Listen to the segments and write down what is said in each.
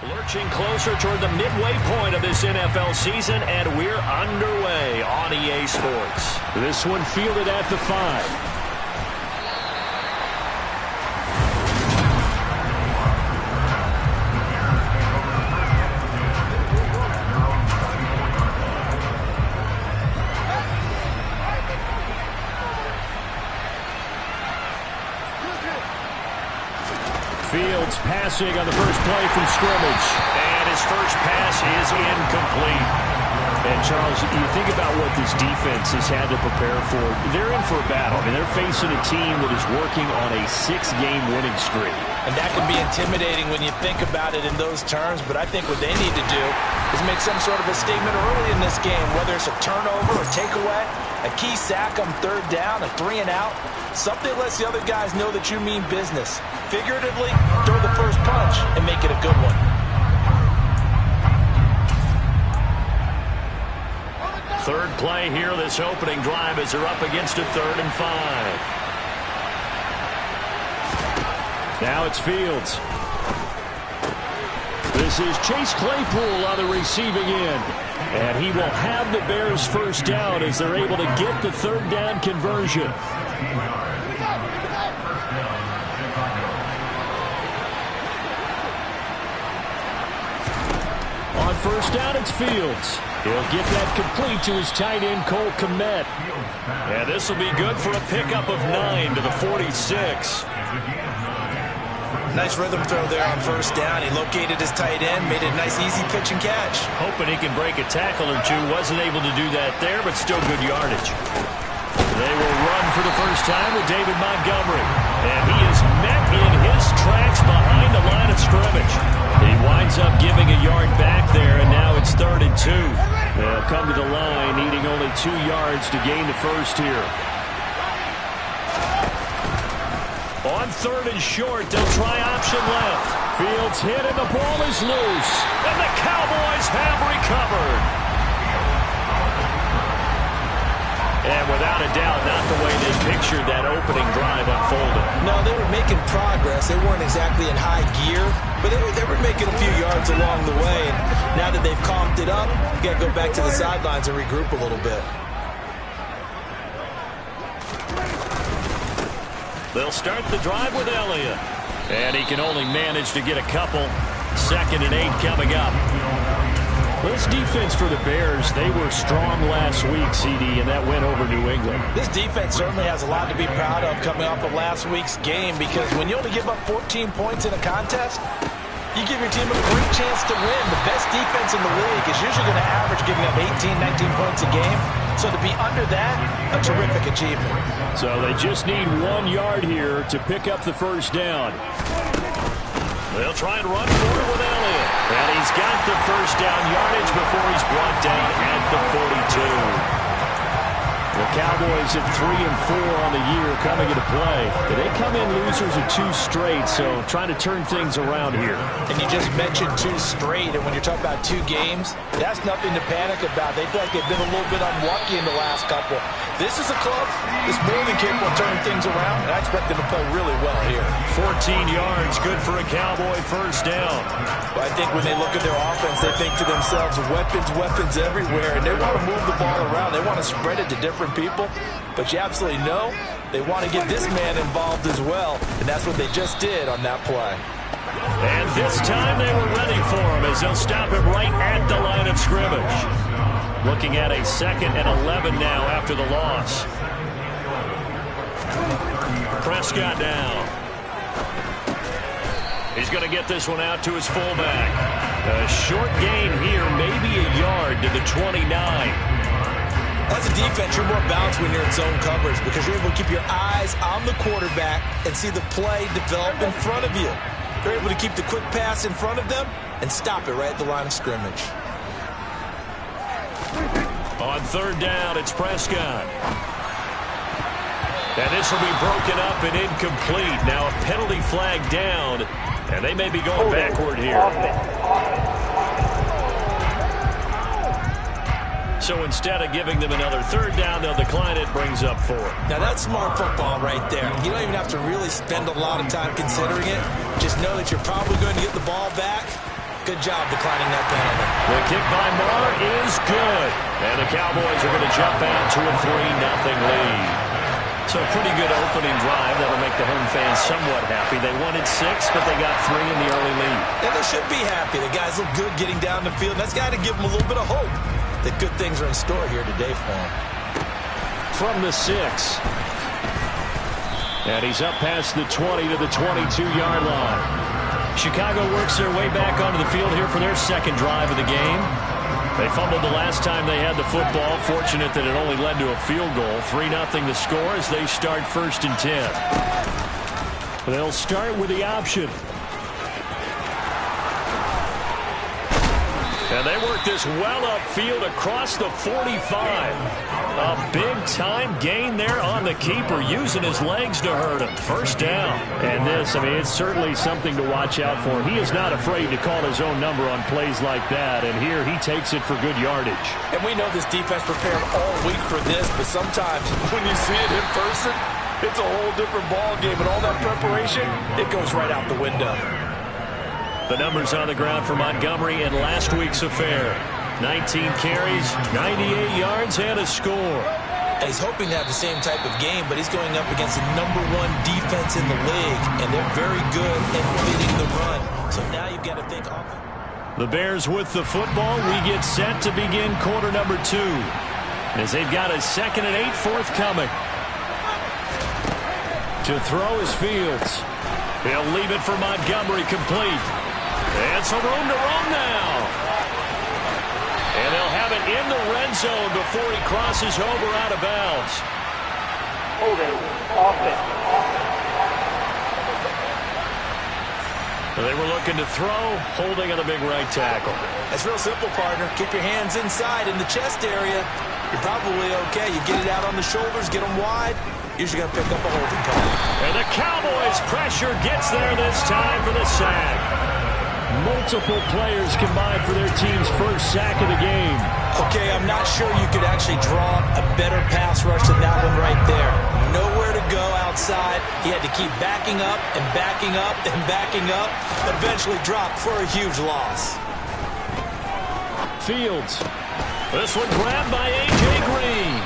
Lurching closer toward the midway point of this NFL season, and we're underway on EA Sports. This one fielded at the 5. Fields passing on the first play from scrimmage. And his first pass is incomplete. And, Charles, you think about what this defense has had to prepare for. They're in for a battle. I mean, they're facing a team that is working on a 6-game winning streak. And that can be intimidating when you think about it in those terms. But I think what they need to do is make some sort of a statement early in this game, whether it's a turnover or takeaway, a key sack on third down, a 3-and-out. Something lets the other guys know that you mean business. Figuratively, throw the first punch and make it a good one. Third play here, this opening drive, as they're up against a 3rd and 5. Now it's Fields. This is Chase Claypool on the receiving end. And he will have the Bears first down as they're able to get the 3rd down conversion. On first down, it's Fields. He'll get that complete to his tight end, Cole Kmet. And this will be good for a pickup of 9 to the 46. Nice rhythm throw there on first down. He located his tight end, made it a nice, easy pitch and catch. Hoping he can break a tackle or two. Wasn't able to do that there, but still good yardage. They will run for the first time with David Montgomery. And he is met in his tracks behind the line of scrimmage. He winds up giving a yard back there, and now it's 3rd and 2. They'll come to the line, needing only 2 yards to gain the first here. On 3rd and short, they'll try option left. Fields hit, and the ball is loose. And the Cowboys have recovered. And without a doubt, not the way they pictured that opening drive unfolded. No, they were making progress. They weren't exactly in high gear, but they were making a few yards along the way. And now that they've calmed it up, you got to go back to the sidelines and regroup a little bit. They'll start the drive with Elliott. And he can only manage to get a couple. 2nd and 8 coming up. Well, this defense for the Bears, they were strong last week, CD, and that went over New England. This defense certainly has a lot to be proud of coming off of last week's game, because when you only give up 14 points in a contest, you give your team a great chance to win. The best defense in the league is usually going to average giving up 18, 19 points a game. So to be under that, a terrific achievement. So they just need 1 yard here to pick up the first down. They'll try and run forward with Elliott. And he's got the first down yardage before he's brought down at the 42. The Cowboys at 3 and 4 on the year coming into play. They come in losers of 2 straight, so trying to turn things around here. And you just mentioned 2 straight, and when you're talking about 2 games, that's nothing to panic about. They feel like they've been a little bit unlucky in the last couple. This is a club that's more than capable of turning things around, and I expect them to play really well here. 14 yards, good for a Cowboy first down. But I think when they look at their offense, they think to themselves, weapons everywhere, and they want to move the ball around. They want to spread it to different people, but you absolutely know they want to get this man involved as well, and that's what they just did on that play. And this time they were ready for him as they'll stop him right at the line of scrimmage. Looking at a 2nd and 11 now after the loss. Prescott now. He's going to get this one out to his fullback. A short gain here, maybe a yard to the 29. As a defense, you're more balanced when you're in zone coverage because you're able to keep your eyes on the quarterback and see the play develop in front of you. You're able to keep the quick pass in front of them and stop it right at the line of scrimmage. On 3rd down, it's Prescott. And this will be broken up and incomplete. Now a penalty flag down, and they may be going backward here. So instead of giving them another 3rd down, they'll decline it, brings up 4. Now that's smart football right there. You don't even have to really spend a lot of time considering it. Just know that you're probably going to get the ball back. Good job declining that penalty. The kick by Marr is good. And the Cowboys are going to jump out to a 3-0 lead. So a pretty good opening drive. That'll make the home fans somewhat happy. They wanted 6, but they got 3 in the early lead. And they should be happy. The guys look good getting down the field. That's got to give them a little bit of hope that good things are in store here today for them. From the 6. And he's up past the 20 to the 22-yard line. Chicago works their way back onto the field here for their second drive of the game. They fumbled the last time they had the football. Fortunate that it only led to a field goal. 3-0 the score as they start 1st and 10. They'll start with the option. And they work this well upfield across the 45. A big-time gain there on the keeper, using his legs to hurt him. 1st down. And this, I mean, it's certainly something to watch out for. He is not afraid to call his own number on plays like that. And here he takes it for good yardage. And we know this defense prepared all week for this, but sometimes when you see it in person, it's a whole different ball game. And all that preparation, it goes right out the window. The numbers on the ground for Montgomery in last week's affair. 19 carries, 98 yards, and a score. He's hoping to have the same type of game, but he's going up against the #1 defense in the league, and they're very good at fitting the run. So now you've got to think offense. The Bears with the football. We get set to begin quarter number 2, as they've got a 2nd and 8 forthcoming. To throw is Fields. He'll leave it for Montgomery, complete. And some room to roam now. And they'll have it in the red zone before he crosses over out of bounds. Holding, offense. They were looking to throw, holding on the big right tackle. It's real simple, partner. Keep your hands inside in the chest area. You're probably okay. You get it out on the shoulders, get them wide. Usually going to pick up a holding call. And the Cowboys' pressure gets there this time for the sack. Multiple players combined for their team's first sack of the game. Okay, I'm not sure you could actually draw a better pass rush than that one right there. Nowhere to go outside. He had to keep backing up and backing up and backing up. Eventually dropped for a huge loss. Fields. This one grabbed by A.J. Green.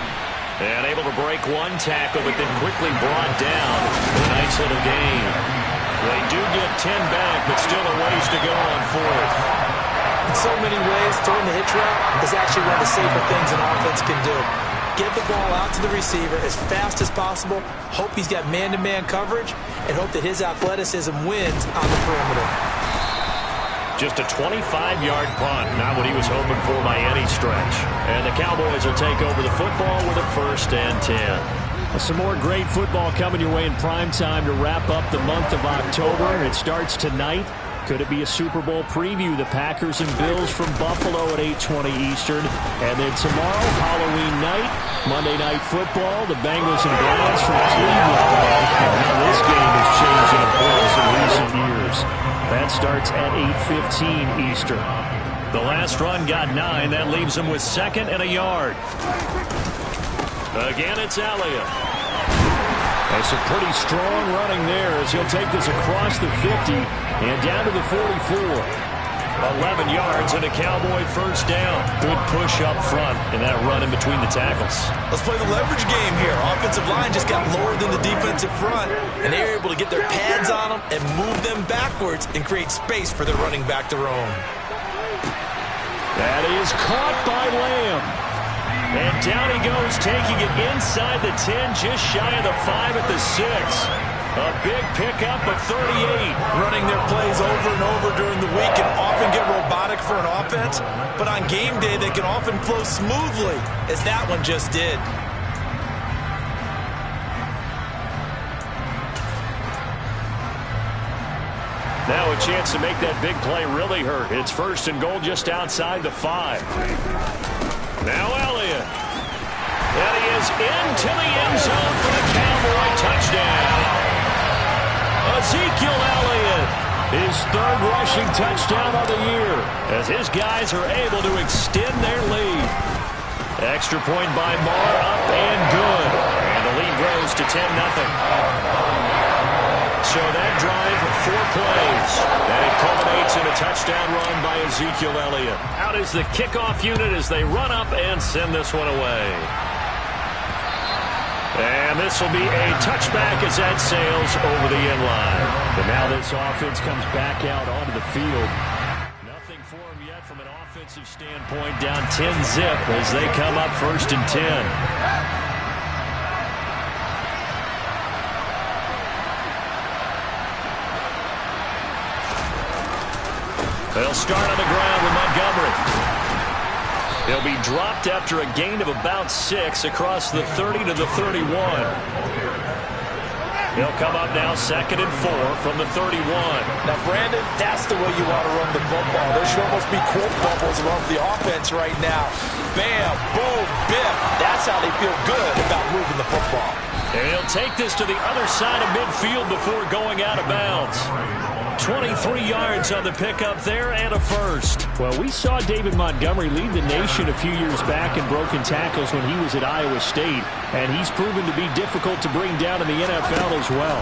And able to break one tackle, but then quickly brought down. A nice little gain. They do get 10 back, but still a ways to go on 4th. In so many ways, throwing the hitch route is actually one of the safer things an offense can do. Get the ball out to the receiver as fast as possible, hope he's got man-to-man coverage, and hope that his athleticism wins on the perimeter. Just a 25-yard punt, not what he was hoping for by any stretch. And the Cowboys will take over the football with a 1st and 10. Some more great football coming your way in prime time to wrap up the month of October. It starts tonight. Could it be a Super Bowl preview? The Packers and Bills from Buffalo at 8:20 Eastern. And then tomorrow, Halloween night, Monday Night Football, the Bengals and Browns from Cleveland. Now this game has changed in importance in recent years. That starts at 8:15 Eastern. The last run got 9. That leaves them with 2nd and a yard. Again, it's Elliott. That's a pretty strong running there as he'll take this across the 50 and down to the 44. 11 yards and a Cowboy 1st down. Good push up front in that run in between the tackles. Let's play the leverage game here. Offensive line just got lower than the defensive front, and they were able to get their pads on them and move them backwards and create space for their running back to roam. That is caught by Lamb. And down he goes, taking it inside the 10, just shy of the 5 at the 6. A big pickup of 38. Running their plays over and over during the week can often get robotic for an offense, but on game day they can often flow smoothly, as that one just did. Now a chance to make that big play really hurt. It's 1st and goal just outside the 5. Now Elliott. And he is into the end zone for the Cowboy touchdown. Ezekiel Elliott, his 3rd rushing touchdown of the year, as his guys are able to extend their lead. Extra point by Marr, up and good. And the lead grows to 10-0. So that drive, 4 plays, and it culminates in a touchdown run by Ezekiel Elliott. Out is the kickoff unit as they run up and send this one away. And this will be a touchback as that sails over the end line. But now this offense comes back out onto the field. Nothing for them yet from an offensive standpoint. Down 10-zip as they come up 1st and 10. They'll start on the ground with Montgomery. He'll be dropped after a gain of about 6 across the 30 to the 31. He'll come up now 2nd and 4 from the 31. Now, Brandon, that's the way you want to run the football. There should almost be quote bubbles around the offense right now. Bam, boom, biff. That's how they feel good about moving the football. And he'll take this to the other side of midfield before going out of bounds. 23 yards on the pickup there and a first. Well, we saw David Montgomery lead the nation a few years back in broken tackles when he was at Iowa State, and he's proven to be difficult to bring down in the NFL as well.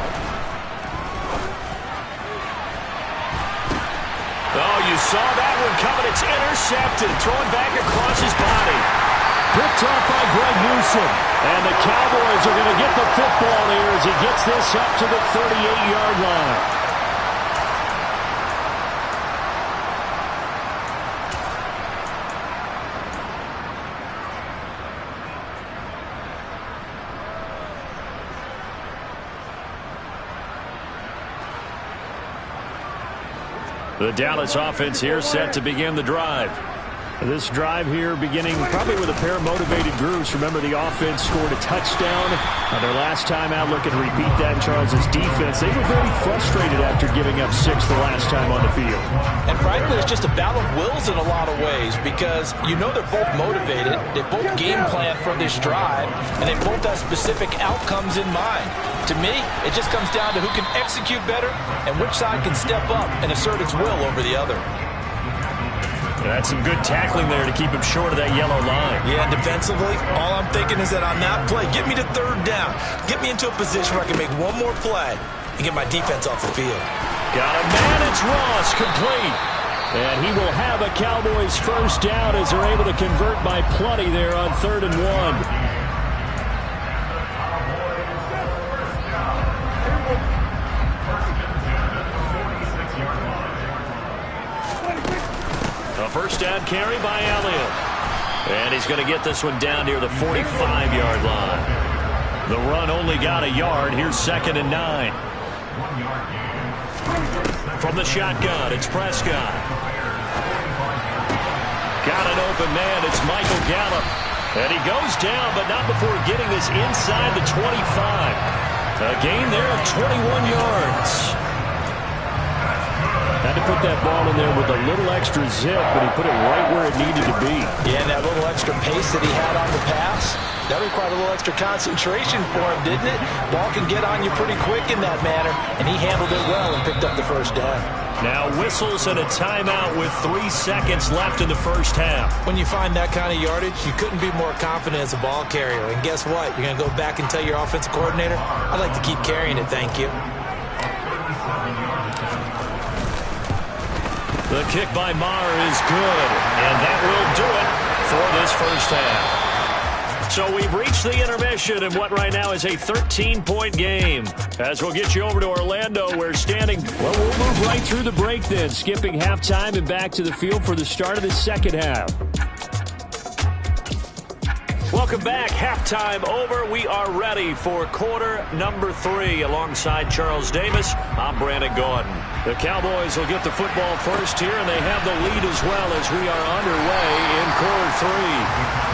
Oh, you saw that one coming. It's intercepted, thrown back across his body. Picked off by Greg Newsom. And the Cowboys are going to get the football here as he gets this up to the 38-yard line. The Dallas offense here set to begin the drive. This drive here beginning probably with a pair of motivated groups. Remember, the offense scored a touchdown. Their last time out, looking to repeat that in Charles's defense. They were very frustrated after giving up 6 the last time on the field. And frankly, it's just a battle of wills in a lot of ways because you know they're both motivated. They both game plan for this drive, and they both have specific outcomes in mind. To me, it just comes down to who can execute better and which side can step up and assert its will over the other. That's some good tackling there to keep him short of that yellow line. Yeah, defensively, all I'm thinking is that on that play, get me to 3rd down. Get me into a position where I can make one more play and get my defense off the field. Got a man, it's Ross, complete. And he will have a Cowboys 1st down as they're able to convert by plenty there on 3rd and 1. First down carry by Elliott. And he's going to get this one down near the 45-yard line. The run only got a yard. Here's 2nd and 9. From the shotgun, it's Prescott. Got an open man. It's Michael Gallup. And he goes down, but not before getting this inside the 25. A gain there of 21 yards. Had to put that ball in there with a little extra zip, but he put it right where it needed to be. Yeah, and that little extra pace that he had on the pass, that required a little extra concentration for him, didn't it? Ball can get on you pretty quick in that manner, and he handled it well and picked up the 1st down. Now whistles and a timeout with 3 seconds left in the 1st half. When you find that kind of yardage, you couldn't be more confident as a ball carrier. And guess what? You're going to go back and tell your offensive coordinator, I'd like to keep carrying it, thank you. The kick by Maher is good, and that will do it for this 1st half. So we've reached the intermission in what right now is a 13-point game. As we'll get you over to Orlando, where standing... Well, we'll move right through the break then, skipping halftime and back to the field for the start of the 2nd half. Welcome back. Halftime over. We are ready for quarter number 3. Alongside Charles Davis, I'm Brandon Gordon. The Cowboys will get the football first here, and they have the lead as well as we are underway in quarter 3.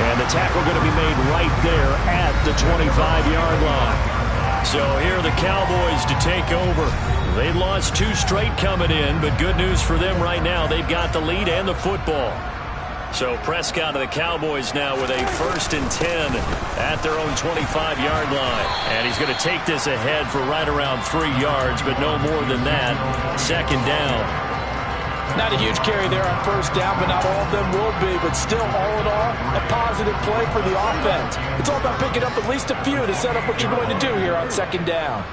And the tackle going to be made right there at the 25-yard line. So here are the Cowboys to take over. They lost 2 straight coming in, but good news for them right now. They've got the lead and the football. So Prescott of the Cowboys now with a 1st and 10 at their own 25-yard line. And he's going to take this ahead for right around 3 yards, but no more than that. 2nd down. Not a huge carry there on 1st down, but not all of them will be. But still, all in all, a positive play for the offense. It's all about picking up at least a few to set up what you're going to do here on 2nd down.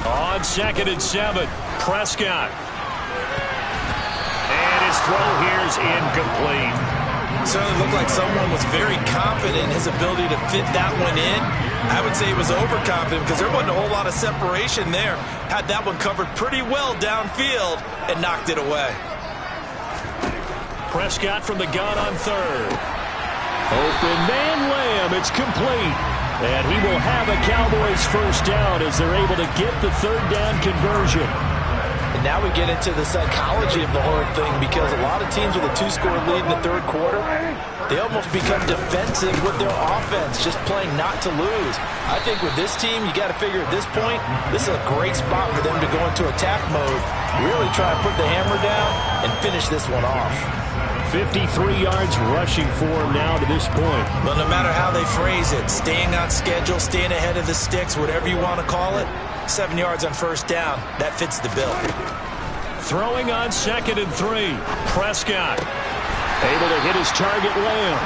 On 2nd and 7, Prescott. throw here's incomplete. Certainly looked like someone was very confident in his ability to fit that one in. I would say he was overconfident because there wasn't a whole lot of separation there. Had that one covered pretty well downfield and knocked it away. Prescott from the gun on third. Open man Lamb. It's complete. And he will have a Cowboys first down as they're able to get the third down conversion. And now we get into the psychology of the whole thing because a lot of teams with a 2-score lead in the third quarter, they almost become defensive with their offense, just playing not to lose. I think with this team, you got to figure at this point, this is a great spot for them to go into attack mode, really try to put the hammer down and finish this one off. 53 yards rushing for him now to this point. But no matter how they phrase it, staying on schedule, staying ahead of the sticks, whatever you want to call it, 7 yards on first down, that fits the bill. Throwing on 2nd and 3. Prescott able to hit his target Lamb.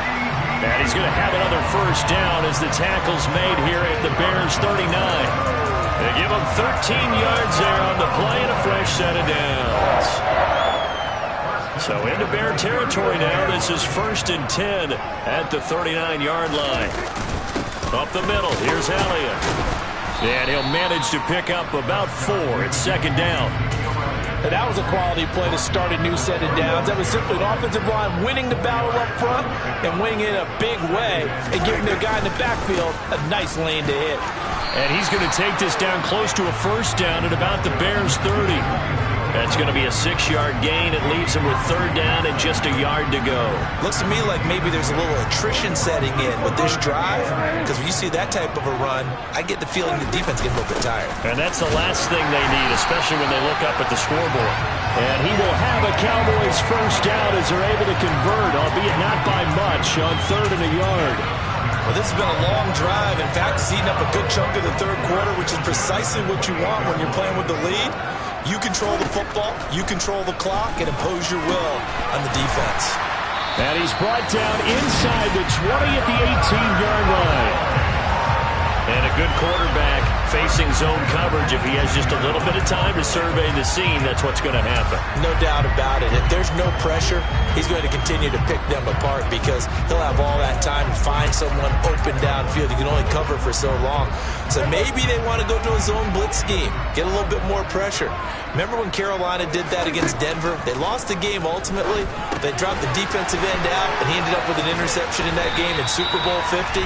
And he's going to have another first down as the tackle's made here at the Bears 39. They give him 13 yards there on the play and a fresh set of downs. So into Bear territory now. This is 1st and 10 at the 39-yard line. Up the middle, here's Elliott. And he'll manage to pick up about 4. It's 2nd down. And that was a quality play to start a new set of downs. That was simply an offensive line winning the battle up front and winning it in a big way and giving their guy in the backfield a nice lane to hit. And he's going to take this down close to a first down at about the Bears 30. That's going to be a 6-yard gain. It leaves him with 3rd down and just a yard to go. Looks to me like maybe there's a little attrition setting in with this drive, because when you see that type of a run, I get the feeling the defense gets a little bit tired. And that's the last thing they need, especially when they look up at the scoreboard. And he will have a Cowboys first down as they're able to convert, albeit not by much, on 3rd and a yard. Well, this has been a long drive. In fact, it's eating up a good chunk of the third quarter, which is precisely what you want when you're playing with the lead. You control the football, you control the clock, and impose your will on the defense. And he's brought down inside the 20 at the 18-yard line. And a good quarterback facing zone coverage. If he has just a little bit of time to survey the scene, that's what's going to happen. No doubt about it. If there's no pressure, he's going to continue to pick them apart because he'll have all that time to find someone open downfield. He can only cover for so long. So maybe they want to go to a zone blitz scheme, get a little bit more pressure. Remember when Carolina did that against Denver? They lost the game ultimately. They dropped the defensive end out, and he ended up with an interception in that game in Super Bowl 50.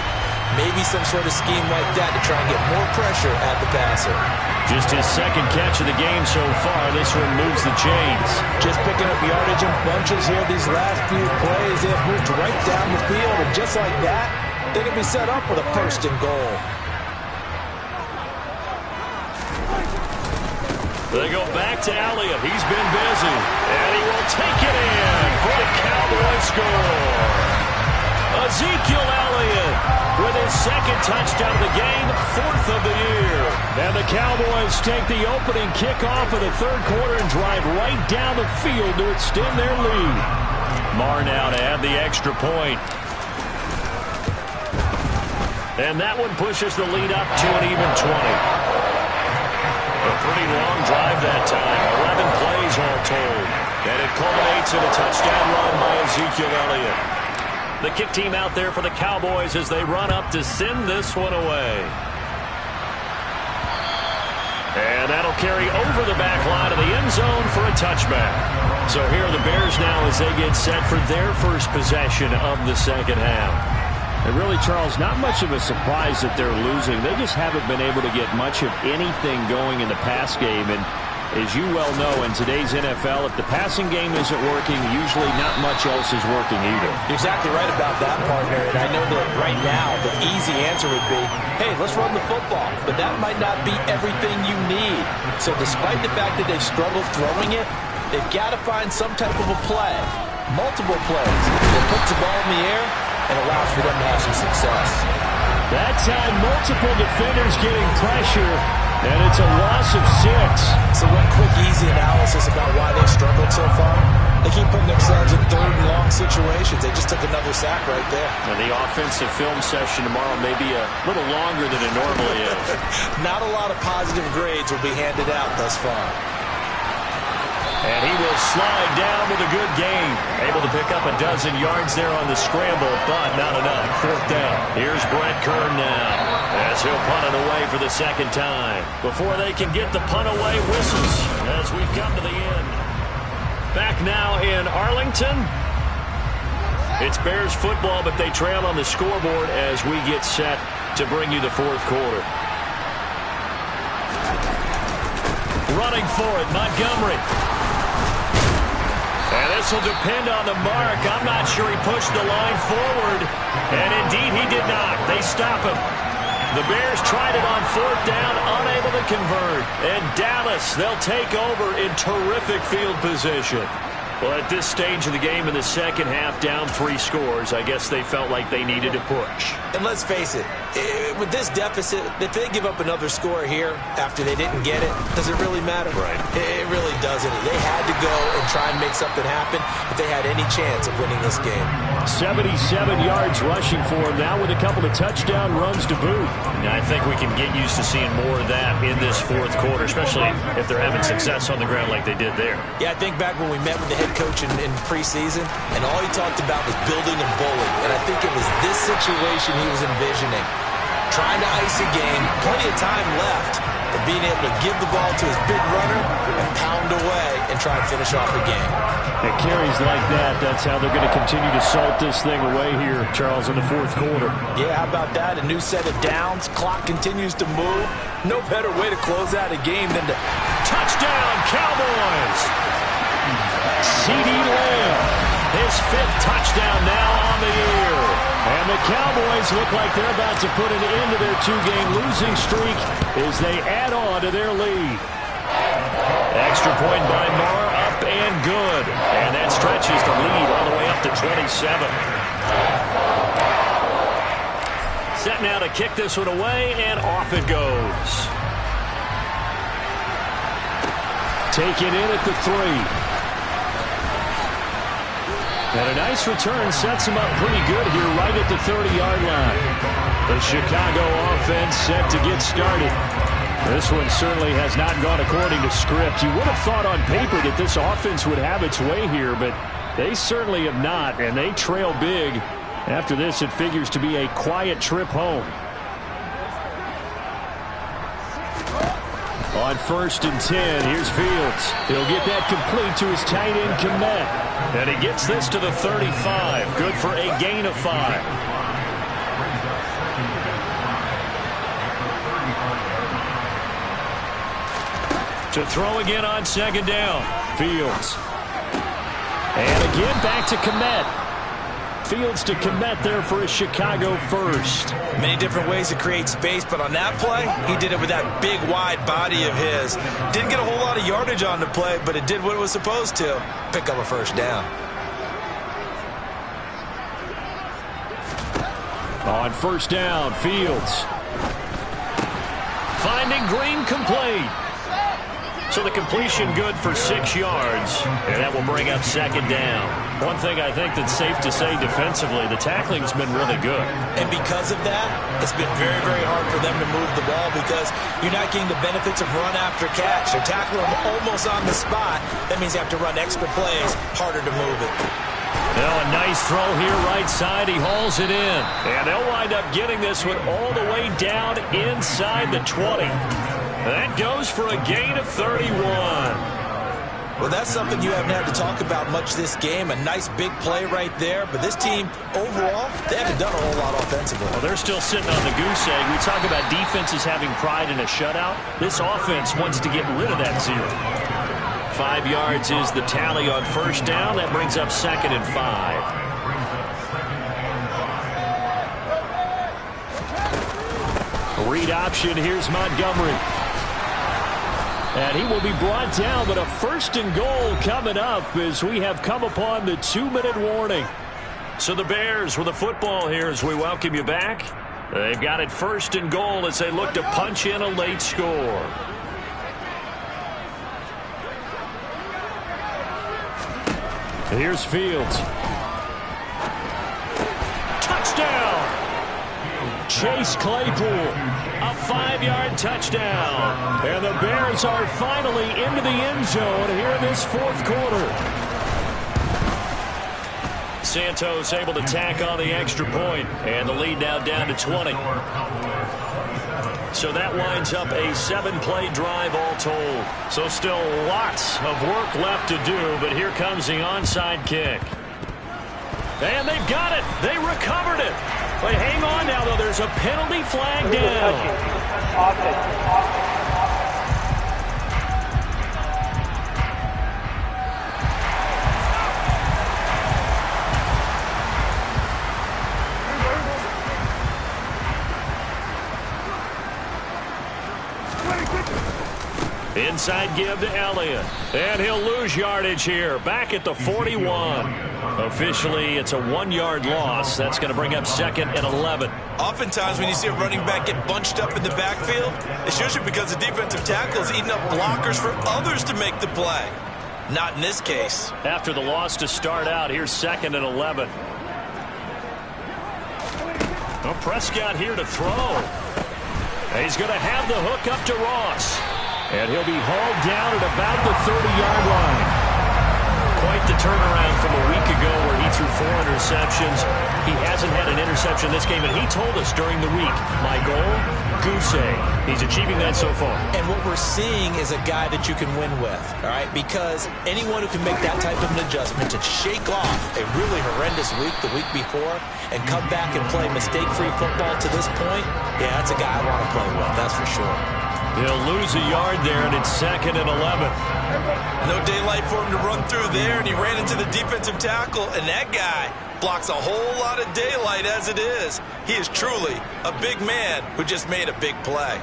Maybe some sort of scheme like that to try and get more pressure at the passer. Just his 2nd catch of the game so far. This one moves the chains. Just picking up yardage in bunches here these last few plays. They've moved right down the field, and just like that, they can be set up with a 1st and goal. They go back to Elliott. He's been busy. And he will take it in for the Cowboys score. Ezekiel Elliott with his 2nd touchdown of the game, 4th of the year. And the Cowboys take the opening kickoff of the third quarter and drive right down the field to extend their lead. Marr now to add the extra point. And that one pushes the lead up to an even 20. A pretty long drive that time, 11 plays all told. And it culminates in a touchdown run by Ezekiel Elliott. The kick team out there for the Cowboys as they run up to send this one away. And that'll carry over the back line of the end zone for a touchback. So here are the Bears now as they get set for their first possession of the second half. And really, Charles, not much of a surprise that they're losing. They just haven't been able to get much of anything going in the pass game. And as you well know, in today's NFL, if the passing game isn't working, usually not much else is working either. You're exactly right about that, partner. And I know that right now the easy answer would be, hey, let's run the football. But that might not be everything you need. So despite the fact that they've struggled throwing it, they've got to find some type of a play, multiple plays, that puts the ball in the air and allows for them to have some success. That time, multiple defenders getting pressure, and it's a loss of 6. So one quick, easy analysis about why they've struggled so far. They keep putting themselves in 3rd and long situations. They just took another sack right there. And the offensive film session tomorrow may be a little longer than it normally is. Not a lot of positive grades will be handed out thus far. And he will slide down with a good gain. Able to pick up a dozen yards there on the scramble, but not enough. Fourth down. Here's Brett Kern now, as he'll punt it away for the second time. Before they can get the punt away, whistles as we've come to the end. Back now in Arlington. It's Bears football, but they trail on the scoreboard as we get set to bring you the fourth quarter. Running for it, Montgomery. And this will depend on the mark. I'm not sure he pushed the line forward. And indeed, he did not. They stop him. The Bears tried it on fourth down, unable to convert. And Dallas, they'll take over in terrific field position. Well, at this stage of the game in the second half, down 3 scores, I guess they felt like they needed to push. And let's face it, with this deficit, if they give up another score here after they didn't get it, does it really matter? Right. It really doesn't. They had to go and try and make something happen if they had any chance of winning this game. 77 yards rushing for him now with a couple of touchdown runs to boot. Now, I think we can get used to seeing more of that in this fourth quarter, especially if they're having success on the ground like they did there. Yeah, I think back when we met with the head coach in preseason, and all he talked about was building and bullying. And I think it was this situation he was envisioning. Trying to ice a game, plenty of time left, but being able to give the ball to his big runner and pound away and try and finish off the game. It carries like that. That's how they're going to continue to salt this thing away here, Charles, in the fourth quarter. Yeah, how about that? A new set of downs. Clock continues to move. No better way to close out a game than to... Touchdown, Cowboys! CeeDee Lamb, his 5th touchdown now on the year. And the Cowboys look like they're about to put an end to their 2-game losing streak as they add on to their lead. Extra point by Marr, up and good. And that stretches the lead all the way up to 27. Set now to kick this one away, and off it goes. Taken in at the 3. And a nice return sets him up pretty good here right at the 30-yard line. The Chicago offense set to get started. This one certainly has not gone according to script. You would have thought on paper that this offense would have its way here, but they certainly have not, and they trail big. After this, it figures to be a quiet trip home. On 1st and 10, here's Fields. He'll get that complete to his tight end, Kmet. And he gets this to the 35. Good for a gain of 5. To throw again on second down. Fields. And again back to Kmet. Fields to Kmet there for a Chicago first. Many different ways to create space, but on that play, he did it with that big, wide body of his. Didn't get a whole lot of yardage on the play, but it did what it was supposed to. Pick up a first down. On 1st down, Fields. Finding Green complete. So the completion good for 6 yards, and that will bring up second down. One thing I think that's safe to say defensively, the tackling's been really good. And because of that, it's been very, very hard for them to move the ball because you're not getting the benefits of run after catch. They're tackling them almost on the spot. That means you have to run extra plays, harder to move it. Now a nice throw here right side. He hauls it in. And they'll wind up getting this one all the way down inside the 20. That goes for a gain of 31. Well, that's something you haven't had to talk about much this game. A nice big play right there. But this team, overall, they haven't done a whole lot offensively. Well, they're still sitting on the goose egg. We talk about defenses having pride in a shutout. This offense wants to get rid of that 0. 5 yards is the tally on 1st down. That brings up 2nd and 5. Read option. Here's Montgomery. And he will be brought down, but a 1st and goal coming up as we have come upon the 2-minute warning. So the Bears with the football here as we welcome you back. They've got it 1st and goal as they look to punch in a late score. Here's Fields. Touchdown! Chase Claypool. A 5-yard touchdown. And the Bears are finally into the end zone here in this fourth quarter. Santos able to tack on the extra point, and the lead now down to 20. So that winds up a 7-play drive all told. So still lots of work left to do, but here comes the onside kick. And they've got it. They recovered it. But hang on now, though. There's a penalty flag down. Inside give to Elliott. And he'll lose yardage here. Back at the 41. Officially, it's a 1-yard loss. That's going to bring up 2nd and 11. Oftentimes when you see a running back get bunched up in the backfield, it's usually because the defensive tackle is eating up blockers for others to make the play. Not in this case. After the loss to start out, here's 2nd and 11. Well, Prescott here to throw. He's going to have the hook up to Ross. And he'll be hauled down at about the 30-yard line. Quite the turnaround from a week ago where he threw 4 interceptions. He hasn't had an interception this game, and he told us during the week, my goal, goose egg. He's achieving that so far. And what we're seeing is a guy that you can win with, all right? Because anyone who can make that type of an adjustment to shake off a really horrendous week the week before and come back and play mistake-free football to this point, yeah, that's a guy I want to play with, that's for sure. He'll lose a yard there, and it's 2nd and 11. No daylight for him to run through there, and he ran into the defensive tackle, and that guy blocks a whole lot of daylight as it is. He is truly a big man who just made a big play.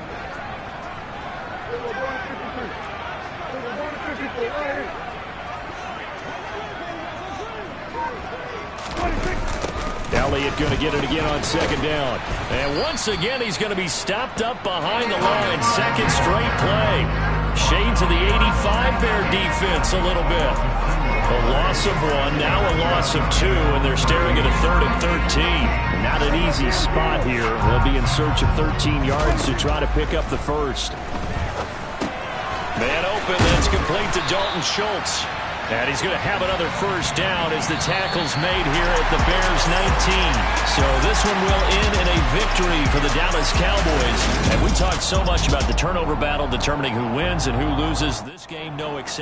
Elliott going to get it again on 2nd down. And once again, he's going to be stopped up behind the line. 2nd straight play. Shades of the 85 Bear defense a little bit. A loss of 1, now a loss of 2, and they're staring at a 3rd and 13. Not an easy spot here. They'll be in search of 13 yards to try to pick up the first. Man open, that's complete to Dalton Schultz. And he's going to have another first down as the tackle's made here at the Bears 19. So this one will end in a victory for the Dallas Cowboys. And we talked so much about the turnover battle determining who wins and who loses. This game, no exception.